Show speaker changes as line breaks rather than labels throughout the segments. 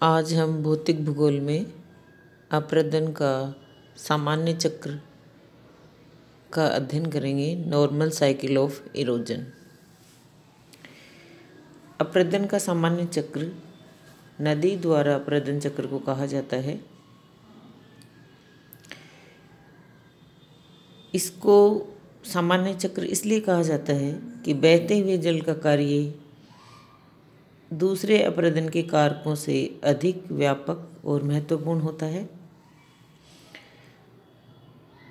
आज हम भौतिक भूगोल में अपरदन का सामान्य चक्र का अध्ययन करेंगे। Normal cycle of erosion. अपरदन का सामान्य चक्र नदी द्वारा अपरदन चक्र को कहा जाता है। इसको सामान्य चक्र इसलिए कहा जाता है कि बहते हुए जल का कार्य दूसरे अपरदन के कारकों से अधिक व्यापक और महत्वपूर्ण होता है।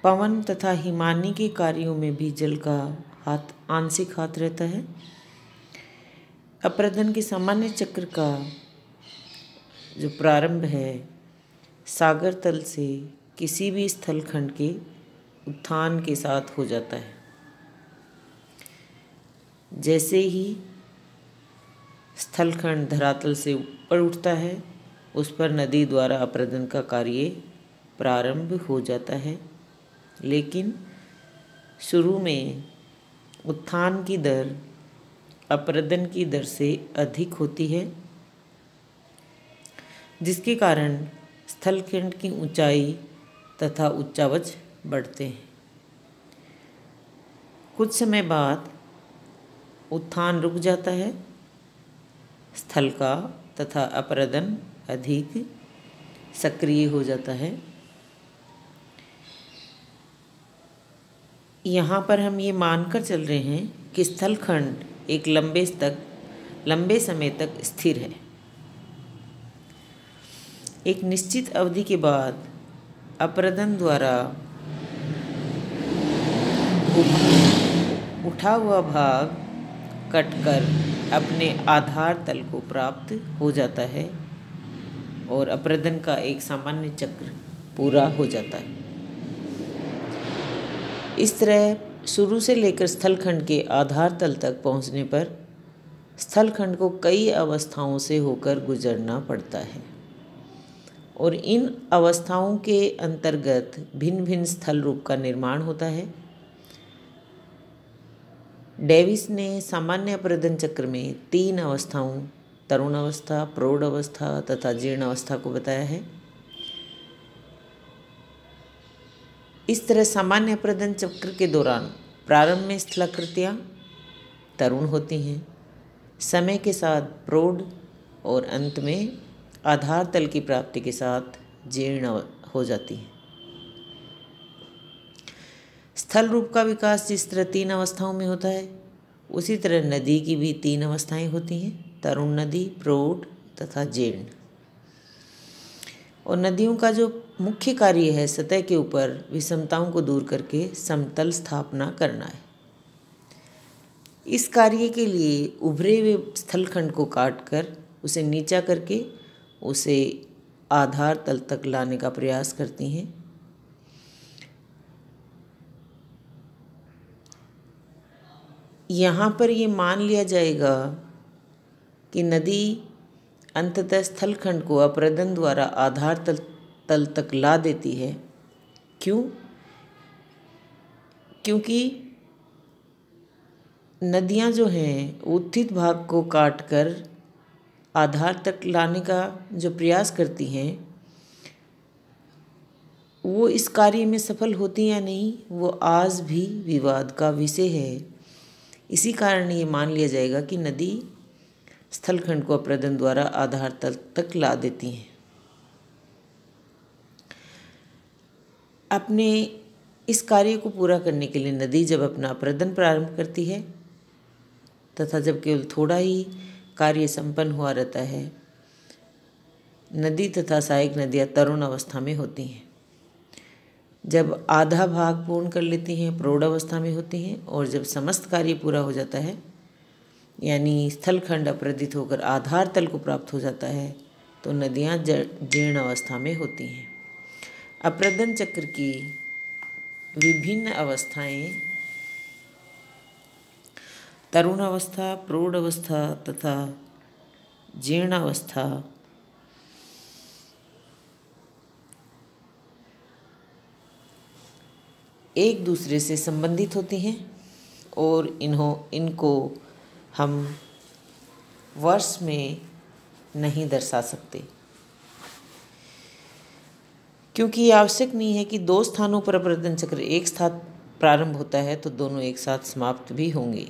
पवन तथा हिमानी के कार्यों में भी जल का आंशिक हाथ रहता है। अपरदन के सामान्य चक्र का जो प्रारंभ है सागर तल से किसी भी स्थल खंड के उत्थान के साथ हो जाता है। जैसे ही स्थलखंड धरातल से ऊपर उठता है उस पर नदी द्वारा अपरदन का कार्य प्रारंभ हो जाता है, लेकिन शुरू में उत्थान की दर अपरदन की दर से अधिक होती है, जिसके कारण स्थलखंड की ऊंचाई तथा उच्चावच बढ़ते हैं। कुछ समय बाद उत्थान रुक जाता है, स्थल का तथा अपरदन अधिक सक्रिय हो जाता है। यहाँ पर हम ये मानकर चल रहे हैं कि स्थलखंड एक लंबे समय तक स्थिर है। एक निश्चित अवधि के बाद अपरदन द्वारा उठा हुआ भाग कटकर अपने आधार तल को प्राप्त हो जाता है और अपरदन का एक सामान्य चक्र पूरा हो जाता है। इस तरह शुरू से लेकर स्थलखंड के आधार तल तक पहुंचने पर स्थलखंड को कई अवस्थाओं से होकर गुजरना पड़ता है और इन अवस्थाओं के अंतर्गत भिन्न भिन्न स्थल रूप का निर्माण होता है। डेविस ने सामान्य अपरदन चक्र में 3 अवस्थाओं तरुण अवस्था, प्रौढ़ अवस्था तथा जीर्ण अवस्था को बताया है। इस तरह सामान्य अपरदन चक्र के दौरान प्रारंभ में स्थलाकृतियाँ तरुण होती हैं, समय के साथ प्रौढ़ और अंत में आधार तल की प्राप्ति के साथ जीर्ण हो जाती हैं। स्थल रूप का विकास जिस तरह 3 अवस्थाओं में होता है, उसी तरह नदी की भी 3 अवस्थाएं होती हैं, तरुण नदी, प्रौढ़ तथा जीर्ण। और नदियों का जो मुख्य कार्य है सतह के ऊपर विषमताओं को दूर करके समतल स्थापना करना है। इस कार्य के लिए उभरे हुए स्थलखंड को काटकर उसे नीचा करके उसे आधार तल तक लाने का प्रयास करती हैं। यहाँ पर ये मान लिया जाएगा कि नदी अंततः स्थलखंड को अपरदन द्वारा आधार तल तक ला देती है। क्यों? क्योंकि नदियाँ जो हैं उत्थित भाग को काटकर आधार तक लाने का जो प्रयास करती हैं, वो इस कार्य में सफल होती या नहीं, वो आज भी विवाद का विषय है। इसी कारण ये मान लिया जाएगा कि नदी स्थलखंड को अपरदन द्वारा आधार तल तक ला देती हैं। अपने इस कार्य को पूरा करने के लिए नदी जब अपना अपरदन प्रारंभ करती है तथा जब केवल थोड़ा ही कार्य संपन्न हुआ रहता है, नदी तथा सहायक नदियाँ तरुण अवस्था में होती हैं। जब आधा भाग पूर्ण कर लेती हैं प्रौढ़ अवस्था में होती हैं, और जब समस्त कार्य पूरा हो जाता है यानी स्थलखंड अपरदित होकर आधार तल को प्राप्त हो जाता है, तो नदियाँ जीर्ण अवस्था में होती हैं। अपरदन चक्र की विभिन्न अवस्थाएं तरुण अवस्था, प्रौढ़ अवस्था तथा जीर्ण अवस्था एक दूसरे से संबंधित होती हैं और इनको हम वर्ष में नहीं दर्शा सकते। क्योंकि ये आवश्यक नहीं है कि दो स्थानों पर अपरदन चक्र एक साथ प्रारंभ होता है तो दोनों एक साथ समाप्त भी होंगे।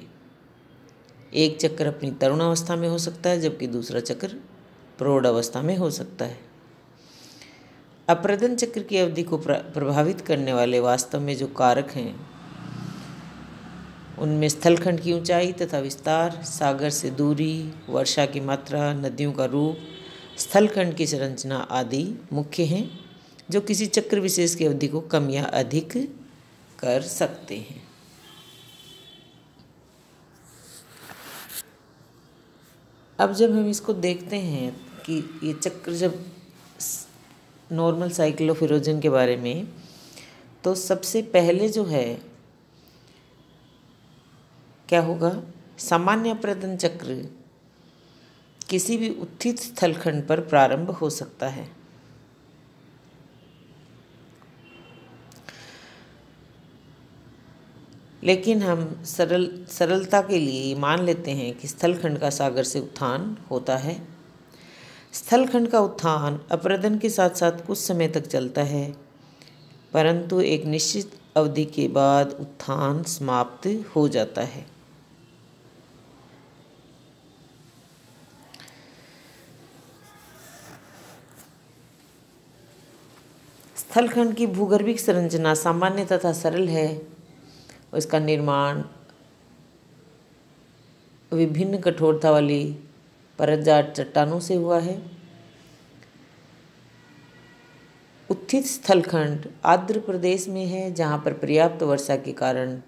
एक चक्र अपनी तरुण अवस्था में हो सकता है जबकि दूसरा चक्र प्रौढ़ अवस्था में हो सकता है। अपरदन चक्र की अवधि को प्रभावित करने वाले वास्तव में जो कारक हैं उनमें स्थलखंड की ऊंचाई तथा विस्तार, सागर से दूरी, वर्षा की मात्रा, नदियों का रूप, स्थलखंड की संरचना आदि मुख्य हैं जो किसी चक्र विशेष की अवधि को कम या अधिक कर सकते हैं। अब जब हम इसको देखते हैं कि ये चक्र जब नॉर्मल साइकिल ऑफ इरोजन के बारे में, तो सबसे पहले जो है क्या होगा, सामान्य अपरदन चक्र किसी भी उत्थित स्थलखंड पर प्रारंभ हो सकता है। लेकिन हम सरलता के लिए मान लेते हैं कि स्थलखंड का सागर से उत्थान होता है। स्थलखंड का उत्थान अपरदन के साथ साथ कुछ समय तक चलता है, परंतु एक निश्चित अवधि के बाद उत्थान समाप्त हो जाता है। स्थलखंड की भूगर्भिक संरचना सामान्य तथा सरल है और इसका निर्माण विभिन्न कठोरता वाली परतदार चट्टानों से हुआ है। उत्थित स्थलखंड आर्द्र प्रदेश में है जहाँ पर पर्याप्त वर्षा के कारण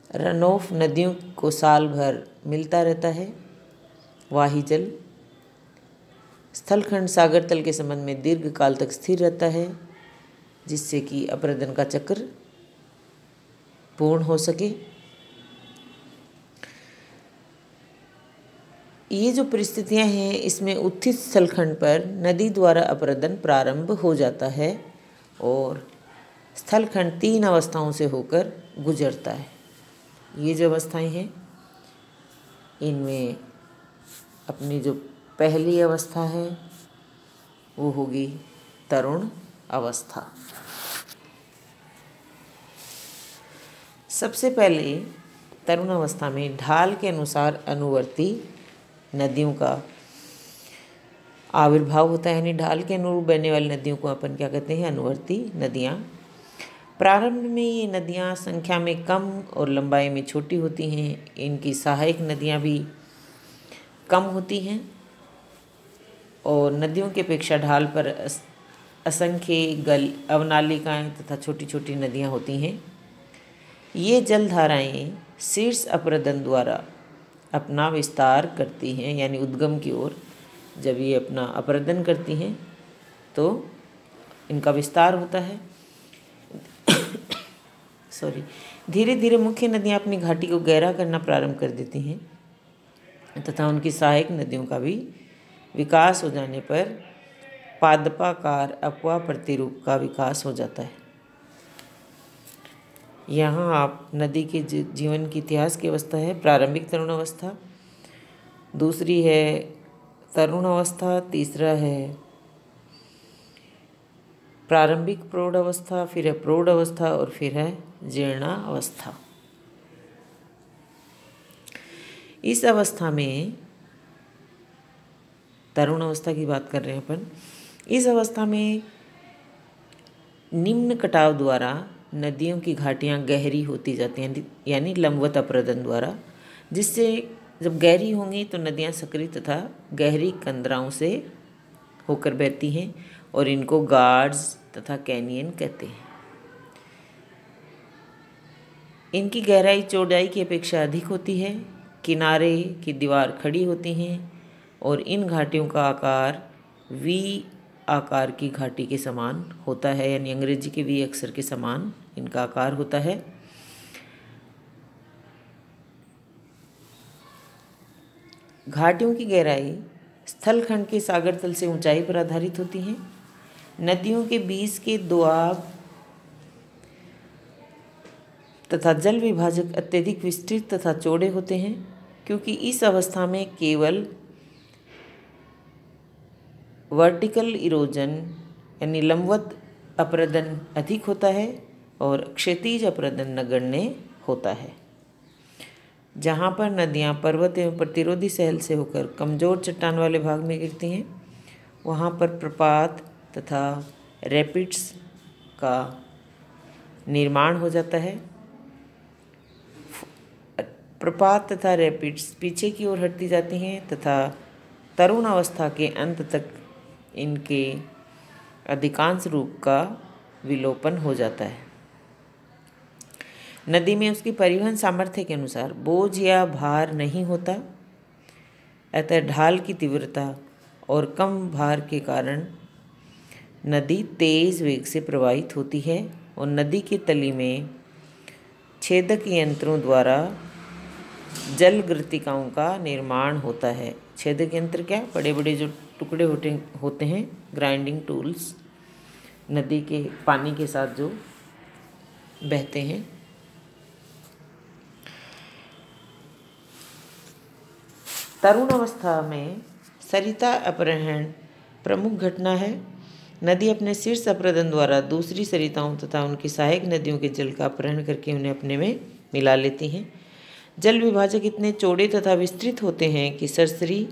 रन ऑफ नदियों को साल भर मिलता रहता है वाही जल। स्थलखंड सागर तल के संबंध में दीर्घ काल तक स्थिर रहता है जिससे कि अपरदन का चक्र पूर्ण हो सके। ये जो परिस्थितियां हैं इसमें उत्थित स्थलखंड पर नदी द्वारा अपरदन प्रारंभ हो जाता है और स्थलखंड 3 अवस्थाओं से होकर गुजरता है। ये जो अवस्थाएं हैं इनमें अपनी जो पहली अवस्था है वो होगी तरुण अवस्था। सबसे पहले तरुण अवस्था में ढाल के अनुसार अनुवर्ती नदियों का आविर्भाव होता है, यानी ढाल के अनुरूप बहने वाली नदियों को अपन क्या कहते हैं, अनुवर्ती नदियाँ। प्रारंभ में ये नदियाँ संख्या में कम और लंबाई में छोटी होती हैं। इनकी सहायक नदियाँ भी कम होती हैं और नदियों की अपेक्षा ढाल पर असंख्य अवनालिकाएँ तथा छोटी छोटी नदियाँ होती हैं। ये जलधाराएँ शीर्ष अपरदन द्वारा अपना विस्तार करती हैं, यानी उद्गम की ओर जब ये अपना अपरदन करती हैं तो इनका विस्तार होता है। धीरे धीरे मुख्य नदियाँ अपनी घाटी को गहरा करना प्रारंभ कर देती हैं तथा उनकी सहायक नदियों का भी विकास हो जाने पर पादपाकार अपवाह प्रतिरूप का विकास हो जाता है। यहाँ आप नदी के जीवन की इतिहास की अवस्था है प्रारंभिक तरुण अवस्था, दूसरी है तरुण अवस्था, तीसरा है प्रारंभिक प्रौढ़ अवस्था, फिर है प्रौढ़ अवस्था और फिर है जीर्णा अवस्था। इस अवस्था में तरुण अवस्था की बात कर रहे हैं अपन। इस अवस्था में निम्न कटाव द्वारा नदियों की घाटियाँ गहरी होती जाती हैं, यानी लंबवत अपरदन द्वारा, जिससे जब गहरी होंगी तो नदियाँ सकरी तथा गहरी कंदराओं से होकर बहती हैं और इनको गार्ड्स तथा कैनियन कहते हैं। इनकी गहराई चौड़ाई की अपेक्षा अधिक होती है, किनारे की दीवार खड़ी होती हैं और इन घाटियों का आकार वी आकार की घाटी के समान होता है, यानी अंग्रेजी के वी अक्षर के समान इनका आकार होता है। घाटियों की गहराई स्थलखंड के सागर तल से ऊंचाई पर आधारित होती हैं। नदियों के बीच के दोआब तथा जल विभाजक अत्यधिक विस्तृत तथा चौड़े होते हैं, क्योंकि इस अवस्था में केवल वर्टिकल इरोजन यानी लंबवत अपरदन अधिक होता है और क्षैतिज अपरदन नगण्य होता है। जहाँ पर नदियाँ पर्वत एवं प्रतिरोधी सैल से होकर कमज़ोर चट्टान वाले भाग में गिरती हैं, वहाँ पर प्रपात तथा रैपिड्स का निर्माण हो जाता है। प्रपात तथा रैपिड्स पीछे की ओर हटती जाती हैं तथा तरुण अवस्था के अंत तक इनके अधिकांश रूप का विलोपन हो जाता है। नदी में उसकी परिवहन सामर्थ्य के अनुसार बोझ या भार नहीं होता, अतः ढाल की तीव्रता और कम भार के कारण नदी तेज वेग से प्रवाहित होती है और नदी के तली में छेदक यंत्रों द्वारा जल गृत्तिकाओं का निर्माण होता है। छेदक यंत्र क्या? बड़े बड़े जो टुकड़े होते हैं, ग्राइंडिंग टूल्स, नदी के पानी के साथ जो बहते हैं। तरुण अवस्था में सरिता अपहरण प्रमुख घटना है। नदी अपने शीर्ष अपरदन द्वारा दूसरी सरिताओं तथा उनकी सहायक नदियों के जल का अपहरण करके उन्हें अपने में मिला लेती हैं। जल विभाजक इतने चौड़े तथा विस्तृत होते हैं कि सरसरी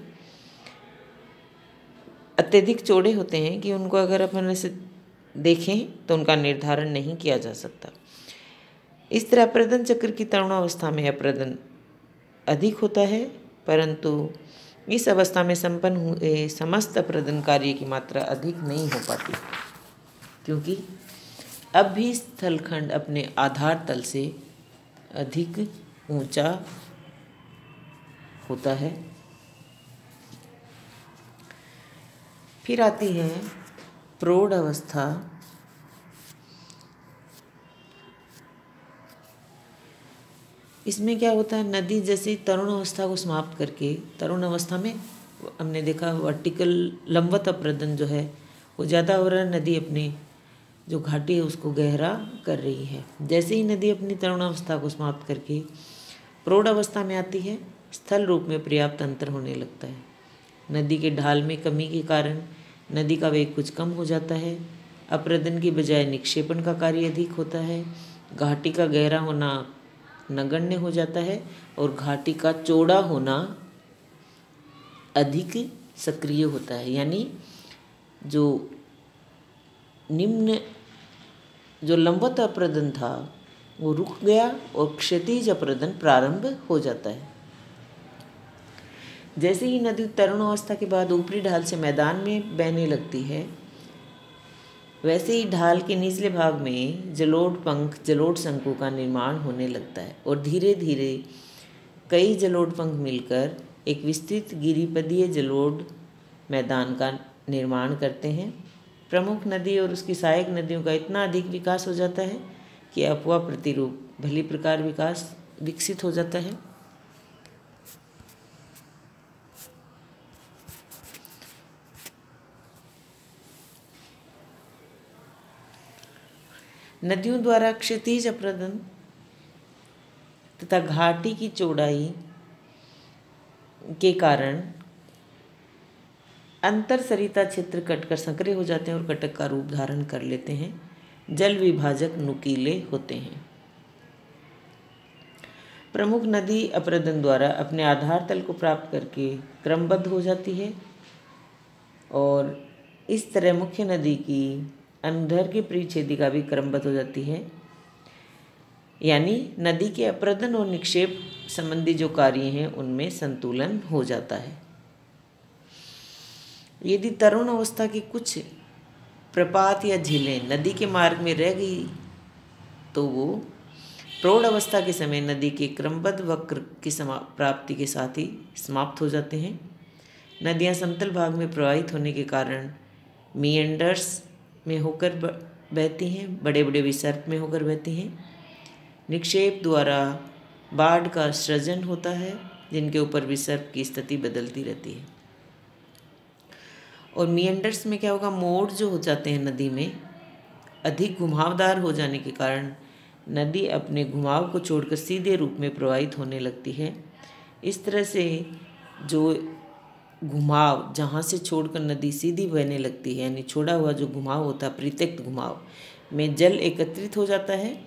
अत्यधिक चौड़े होते हैं कि उनको अगर अपन ऐसे देखें तो उनका निर्धारण नहीं किया जा सकता। इस तरह अपरदन चक्र की तरुणावस्था में अपरदन अधिक होता है, परंतु इस अवस्था में संपन्न हुए समस्त अपरदन कार्य की मात्रा अधिक नहीं हो पाती, क्योंकि अब भी स्थलखंड अपने आधार तल से अधिक ऊंचा होता है। फिर आती है प्रौढ़ अवस्था। इसमें क्या होता है, नदी जैसे तरुण अवस्था को समाप्त करके, तरुण अवस्था में हमने देखा वर्टिकल लंबवत अपरदन जो है वो ज़्यादा हो रहा है, नदी अपनी जो घाटी है उसको गहरा कर रही है। जैसे ही नदी अपनी तरुण अवस्था को समाप्त करके प्रौढ़ अवस्था में आती है, स्थल रूप में पर्याप्त अंतर होने लगता है। नदी के ढाल में कमी के कारण नदी का वेग कुछ कम हो जाता है। अपरदन की बजाय निक्षेपण का कार्य अधिक होता है। घाटी का गहरा होना नगण्य हो जाता है और घाटी का चौड़ा होना अधिक सक्रिय होता है। यानी जो निम्न जो लंबवत अपरदन था वो रुक गया और क्षैतिज अपरदन प्रारंभ हो जाता है। जैसे ही नदी तरुण अवस्था के बाद ऊपरी ढाल से मैदान में बहने लगती है, वैसे ही ढाल के निचले भाग में जलोढ़ पंख जलोढ़ शंकु का निर्माण होने लगता है और धीरे धीरे कई जलोढ़ पंख मिलकर एक विस्तृत गिरिपदीय जलोढ़ मैदान का निर्माण करते हैं। प्रमुख नदी और उसकी सहायक नदियों का इतना अधिक विकास हो जाता है कि अपवा प्रतिरूप भली प्रकार विकसित हो जाता है। नदियों द्वारा क्षैतिज अपरदन तथा घाटी की चौड़ाई के कारण अंतर सरिता क्षेत्र कटकर संकरे हो जाते हैं और कटक का रूप धारण कर लेते हैं। जल विभाजक नुकीले होते हैं। प्रमुख नदी अपरदन द्वारा अपने आधार तल को प्राप्त करके क्रमबद्ध हो जाती है और इस तरह मुख्य नदी की अनुधर की परिच्छेदिका भी क्रमबद्ध हो जाती है। यानी नदी के अपरदन और निक्षेप संबंधी जो कार्य हैं उनमें संतुलन हो जाता है। यदि तरुण अवस्था की कुछ प्रपात या झीलें नदी के मार्ग में रह गई तो वो प्रौढ़ अवस्था के समय नदी के क्रमबद्ध वक्र की प्राप्ति के साथ ही समाप्त हो जाते हैं। नदियाँ समतल भाग में प्रवाहित होने के कारण मीएंडर्स में होकर बहती हैं, बड़े बड़े विसर्प में होकर बहती हैं। निक्षेप द्वारा बाढ़ का सृजन होता है, जिनके ऊपर विसर्प की स्थिति बदलती रहती है। और मीएंडर्स में क्या होगा, मोड़ जो हो जाते हैं नदी में अधिक घुमावदार हो जाने के कारण नदी अपने घुमाव को छोड़कर सीधे रूप में प्रवाहित होने लगती है। इस तरह से जो घुमाव, जहाँ से छोड़कर नदी सीधी बहने लगती है, यानी छोड़ा हुआ जो घुमाव होता है, परित्यक्त घुमाव में जल एकत्रित हो जाता है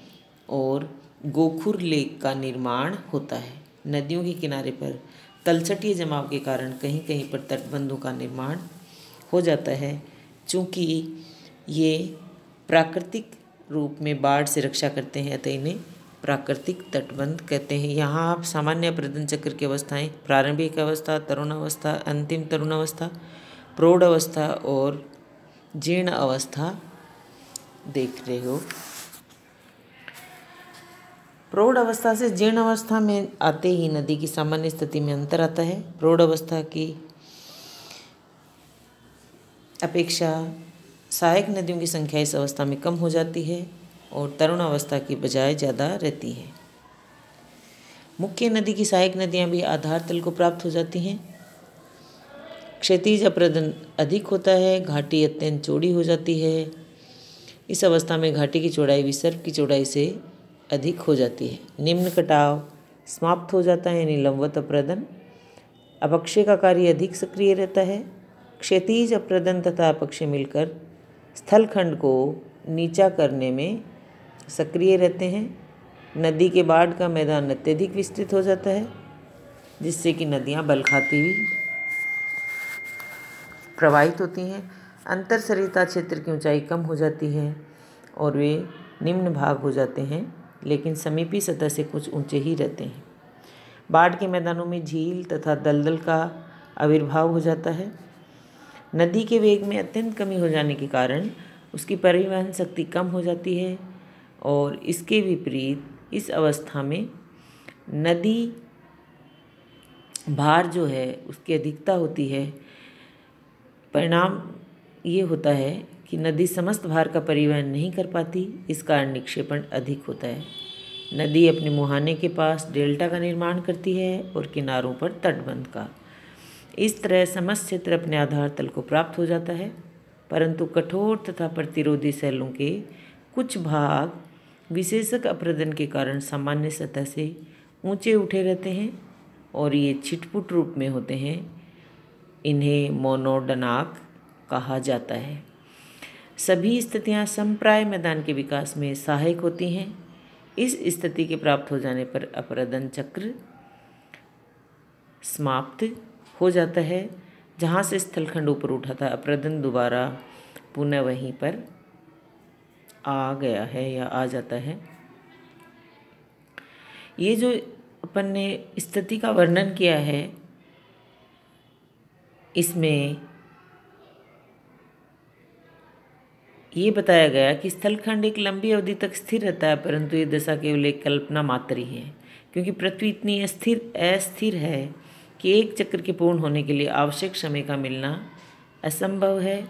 और गोखुर लेक का निर्माण होता है। नदियों के किनारे पर तलछटीय जमाव के कारण कहीं कहीं पर तटबंधों का निर्माण हो जाता है। चूँकि ये प्राकृतिक रूप में बाढ़ से रक्षा करते हैं, अतः इन्हें प्राकृतिक तटबंध कहते हैं। यहाँ आप सामान्य अपरदन चक्र की अवस्थाएं, प्रारंभिक अवस्था, तरुण अवस्था, अंतिम तरुण अवस्था, प्रौढ़ अवस्था और जीर्ण अवस्था देख रहे हो। प्रौढ़ अवस्था से जीर्ण अवस्था में आते ही नदी की सामान्य स्थिति में अंतर आता है। प्रौढ़ अवस्था की अपेक्षा सहायक नदियों की संख्या इस अवस्था में कम हो जाती है और तरुण अवस्था की बजाय ज़्यादा रहती है। मुख्य नदी की सहायक नदियाँ भी आधार तल को प्राप्त हो जाती हैं। क्षैतिज अपरदन अधिक होता है, घाटी अत्यंत चौड़ी हो जाती है। इस अवस्था में घाटी की चौड़ाई विसर्प की चौड़ाई से अधिक हो जाती है। निम्न कटाव समाप्त हो जाता है, यानी लंबवत अपरदन। अपक्षय का कार्य अधिक सक्रिय रहता है। क्षैतिज अपरदन तथा अपक्षय मिलकर स्थलखंड को नीचा करने में सक्रिय रहते हैं। नदी के बाढ़ का मैदान अत्यधिक विस्तृत हो जाता है, जिससे कि नदियाँ बल खाती हुई प्रवाहित होती हैं। अंतर सरिता क्षेत्र की ऊंचाई कम हो जाती है और वे निम्न भाग हो जाते हैं, लेकिन समीपी सतह से कुछ ऊंचे ही रहते हैं। बाढ़ के मैदानों में झील तथा दलदल का आविर्भाव हो जाता है। नदी के वेग में अत्यंत कमी हो जाने के कारण उसकी परिवहन शक्ति कम हो जाती है और इसके विपरीत इस अवस्था में नदी भार जो है उसकी अधिकता होती है। परिणाम ये होता है कि नदी समस्त भार का परिवहन नहीं कर पाती, इस कारण निक्षेपण अधिक होता है। नदी अपने मुहाने के पास डेल्टा का निर्माण करती है और किनारों पर तटबंध का। इस तरह समस्त क्षेत्र अपने आधार तल को प्राप्त हो जाता है, परंतु कठोर तथा प्रतिरोधी सैलों के कुछ भाग विशेषक अपरदन के कारण सामान्य सतह से ऊंचे उठे रहते हैं और ये छिटपुट रूप में होते हैं। इन्हें मोनोडनाक कहा जाता है। सभी स्थितियां समप्राय मैदान के विकास में सहायक होती हैं। इस स्थिति के प्राप्त हो जाने पर अपरदन चक्र समाप्त हो जाता है। जहाँ से स्थलखंड ऊपर उठा था, अपरदन दोबारा पुनः वहीं पर आ गया है या आ जाता है। ये जो अपन ने स्थिति का वर्णन किया है, इसमें ये बताया गया कि स्थलखंड एक लंबी अवधि तक स्थिर रहता है, परंतु ये दशा केवल एक कल्पना मात्र ही है, क्योंकि पृथ्वी इतनी अस्थिर है कि एक चक्र के पूर्ण होने के लिए आवश्यक समय का मिलना असंभव है।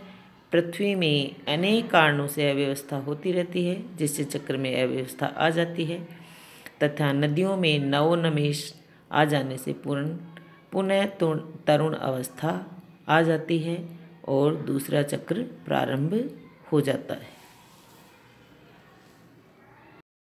पृथ्वी में अनेक कारणों से अव्यवस्था होती रहती है, जिससे चक्र में अव्यवस्था आ जाती है तथा नदियों में नवोन्मेष आ जाने से पुनः तरुण अवस्था आ जाती है और दूसरा चक्र प्रारंभ हो जाता है।